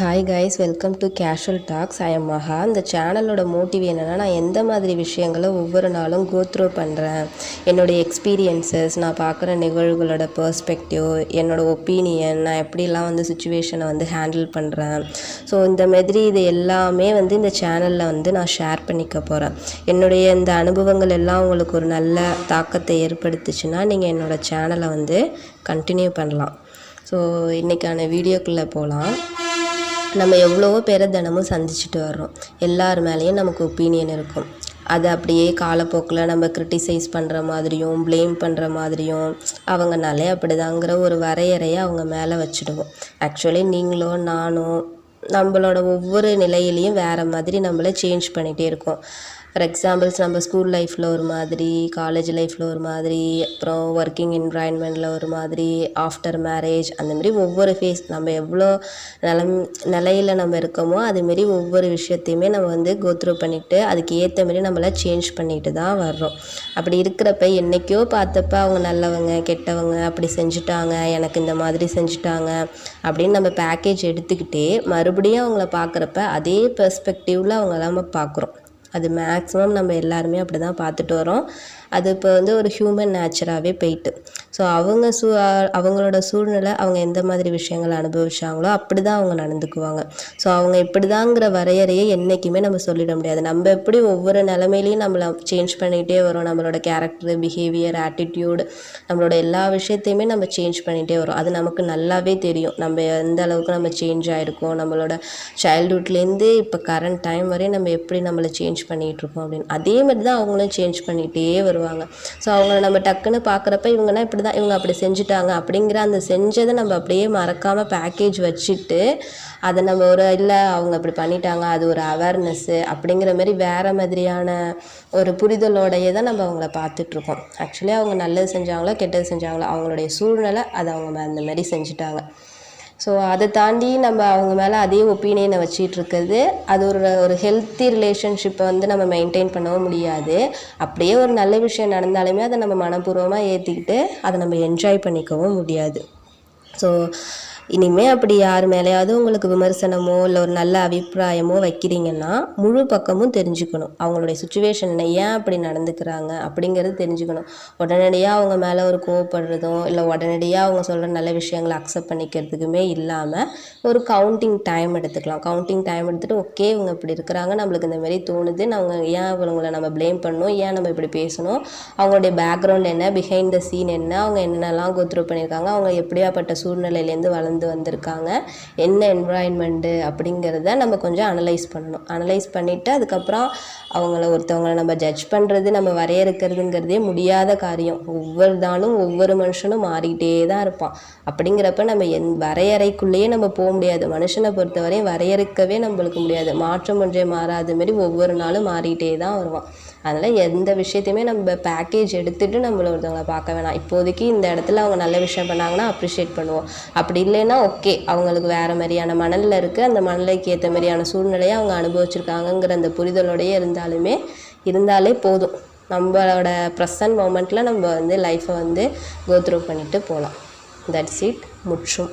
Hi guys, welcome to casual talks. I am Maha. இந்த சேனலோட motive என்னென்னா, நான் எந்த மாதிரி விஷயங்களை ஒவ்வொரு நாளும் கோத்ரூ பண்ணுறேன், என்னுடைய எக்ஸ்பீரியன்ஸஸ், நான் பார்க்குற நிகழ்வுகளோட பெர்ஸ்பெக்டிவ், என்னோடய ஒப்பீனியன், நான் எப்படிலாம் சுச்சுவேஷனை ஹேண்டில் பண்ணுறேன். ஸோ இந்த மாதிரி இது எல்லாமே இந்த சேனலில் நான் ஷேர் பண்ணிக்க போகிறேன். என்னுடைய இந்த அனுபவங்கள் எல்லாம் உங்களுக்கு ஒரு நல்ல தாக்கத்தை ஏற்படுத்துச்சுன்னா நீங்கள் என்னோடய சேனலை கண்டினியூ பண்ணலாம். ஸோ இன்றைக்கான வீடியோக்குள்ளே போகலாம். நம்ம எவ்வளவோ பேரை தினமும் சந்திச்சுட்டு வர்றோம். எல்லார் மேலேயும் நமக்கு ஒப்பீனியன் இருக்கும். அதை அப்படியே காலப்போக்கில் நம்ம கிரிட்டிசைஸ் பண்ணுற மாதிரியும் ப்ளேம் பண்ணுற மாதிரியும் அவங்கனாலே அப்படிதாங்கிற ஒரு வரையறையை அவங்க மேலே வச்சுடுவோம். ஆக்சுவலி நீங்களும் நானும் நம்மளோட ஒவ்வொரு நிலையிலையும் வேறு மாதிரி நம்மளை சேஞ்ச் பண்ணிகிட்டே இருக்கோம். ஃபார் எக்ஸாம்பிள்ஸ், நம்ம ஸ்கூல் லைஃப்பில் ஒரு மாதிரி, காலேஜ் லைஃப்பில் ஒரு மாதிரி, அப்புறம் ஒர்க்கிங் என்விரான்மெண்ட்டில் ஒரு மாதிரி, ஆஃப்டர் மேரேஜ், அந்தமாரி ஒவ்வொரு ஃபேஸ் நம்ம எவ்வளோ நிலையில் நம்ம இருக்கோமோ அதுமாரி ஒவ்வொரு விஷயத்தையுமே நம்ம கோத்ரூ பண்ணிவிட்டு அதுக்கு ஏற்ற மாரி நம்மளை சேஞ்ச் பண்ணிட்டு தான் வர்றோம். அப்படி இருக்கிறப்ப என்றைக்கோ பார்த்தப்ப அவங்க நல்லவங்க கெட்டவங்க அப்படி செஞ்சுட்டாங்க, எனக்கு இந்த மாதிரி செஞ்சுட்டாங்க அப்படின்னு நம்ம பேக்கேஜ் எடுத்துக்கிட்டே மறுபடியும் அவங்கள பார்க்குறப்ப அதே பெர்ஸ்பெக்டிவில் அவங்கள நம்ம பார்க்குறோம். அது மேக்ஸிமம் நம்ம எல்லாருமே அப்படி தான் பார்த்துட்டு வரோம். அது இப்போ ஒரு ஹியூமன் நேச்சராகவே போயிட்டு. ஸோ அவங்களோட சூழ்நிலை, அவங்க எந்த மாதிரி விஷயங்களை அனுபவிச்சாங்களோ அப்படி தான் அவங்க நடந்துக்குவாங்க. ஸோ அவங்க இப்படி தாங்கிற வரையறையை என்றைக்குமே நம்ம சொல்லிட முடியாது. நம்ம எப்படி ஒவ்வொரு நிலைமையிலையும் நம்மளை சேஞ்ச் பண்ணிகிட்டே வரோம். நம்மளோட கேரக்டர், பிஹேவியர், ஆட்டிடியூடு, நம்மளோட எல்லா விஷயத்தையுமே நம்ம சேஞ்ச் பண்ணிகிட்டே வரோம். அது நமக்கு நல்லாவே தெரியும். நம்ம எந்த அளவுக்கு நம்ம சேஞ்ச் ஆகிருக்கோம், நம்மளோட சைல்ட்ஹுட்லேருந்து இப்போ கரண்ட் டைம் வரையும் நம்ம எப்படி நம்மளை சேஞ்ச் பண்ணிகிட்ருக்கோம் அப்படின்னு. அதே மாதிரி தான் அவங்களும் சேஞ்ச் பண்ணிகிட்டே வருவாங்க. ஸோ அவங்கள நம்ம டக்குன்னு பார்க்குறப்ப இவங்கன்னா இப்படி தான், இவங்க அப்படி செஞ்சுட்டாங்க அப்படிங்கிற அந்த செஞ்சதை நம்ம அப்படியே மறக்காமல் பேக்கேஜ் வச்சுட்டு அதை நம்ம இல்லை அவங்க அப்படி பண்ணிட்டாங்க, அது ஒரு அவேர்னஸ்ஸு அப்படிங்கிற மாதிரி வேறு மாதிரியான ஒரு புரிதலோடையே தான் நம்ம அவங்கள பார்த்துட்ருக்கோம். ஆக்சுவலி அவங்க நல்லது செஞ்சாங்களோ கெட்டது செஞ்சாங்களோ அவங்களுடைய சூழ்நிலை அதை அவங்க அந்த மாதிரி செஞ்சுட்டாங்க. ஸோ அதை தாண்டி நம்ம அவங்க மேலே அதே ஒப்பீனியனை வச்சிட்டு இருக்கிறது அது ஒரு ஹெல்த்தி ரிலேஷன்ஷிப்பை நம்ம மெயின்டைன் பண்ணவும் முடியாது. அப்படியே ஒரு நல்ல விஷயம் நடந்தாலுமே அதை நம்ம மனப்பூர்வமாக ஏற்றிக்கிட்டு அதை நம்ம என்ஜாய் பண்ணிக்கவும் முடியாது. ஸோ இனிமேல் அப்படி யார் மேலேயாவது உங்களுக்கு விமர்சனமோ இல்லை ஒரு நல்ல அபிப்பிராயமோ வைக்கிறீங்கன்னா முழு பக்கமும் தெரிஞ்சுக்கணும். அவங்களுடைய சுச்சுவேஷன் என்ன, ஏன் அப்படி நடந்துக்கிறாங்க அப்படிங்கிறது தெரிஞ்சுக்கணும். உடனடியாக அவங்க மேலே ஒரு கோவப்படுறதும் இல்லை உடனடியாக அவங்க சொல்கிற நல்ல விஷயங்களை அக்செப்ட் பண்ணிக்கிறதுக்குமே இல்லாமல் ஒரு கவுண்டிங் டைம் எடுத்துக்கலாம். கவுண்டிங் டைம் எடுத்துகிட்டு ஓகே இவங்க இப்படி இருக்கிறாங்க, நம்மளுக்கு இந்த மாதிரி தோணுது, அவங்க ஏன் இவங்களை நம்ம ப்ளேம் பண்ணணும், ஏன் நம்ம இப்படி பேசணும், அவங்களுடைய பேக்ரவுண்ட் என்ன, பிஹைண்ட் த சீன் என்ன, அவங்க என்னென்னலாம் கோத்ரூ பண்ணியிருக்காங்க, அவங்க எப்படியாப்பட்ட சூழ்நிலையிலேருந்து வந்திருக்காங்க, என்ன என்விரான்மெண்ட்டு அப்படிங்கிறத நம்ம கொஞ்சம் அனலைஸ் பண்ணணும். அனலைஸ் பண்ணிவிட்டு அதுக்கப்புறம் ஒருத்தவங்களை நம்ம ஜட்ஜ் பண்ணுறது, நம்ம வரையறுக்கிறதுங்கிறதே முடியாத காரியம். ஒவ்வொரு நாளும் ஒவ்வொரு மனுஷனும் மாறிக்கிட்டே தான் இருப்பான். அப்படிங்கிறப்ப நம்ம வரையறைக்குள்ளேயே நம்ம போக முடியாது. மனுஷனை பொறுத்தவரையும் வரையறுக்கவே நம்மளுக்கு முடியாது. மாற்றம் ஒன்றே மாறாத மாரி ஒவ்வொரு நாளும் மாறிக்கிட்டே தான் வருவான். அதனால் எந்த விஷயத்தையுமே நம்ம பேக்கேஜ் எடுத்துகிட்டு நம்மளை ஒருத்தவங்களை பார்க்க வேணாம். இப்போதைக்கு இந்த இடத்துல அவங்க நல்ல விஷயம் பண்ணாங்கன்னா அப்ரிஷியேட் பண்ணுவோம். அப்படி இல்லைன்னா ஓகே அவங்களுக்கு வேறு மாதிரியான மணலில் இருக்குது, அந்த மணலுக்கு ஏற்ற மாதிரியான சூழ்நிலையை அவங்க அனுபவிச்சிருக்காங்கங்கிற அந்த புரிதலோடையே இருந்தாலே போதும். நம்மளோட ப்ரெசன்ட் மொமெண்ட்டில் நம்ம லைஃப்பை கோத்ரூ பண்ணிட்டு போகலாம். That's it. முற்றும்.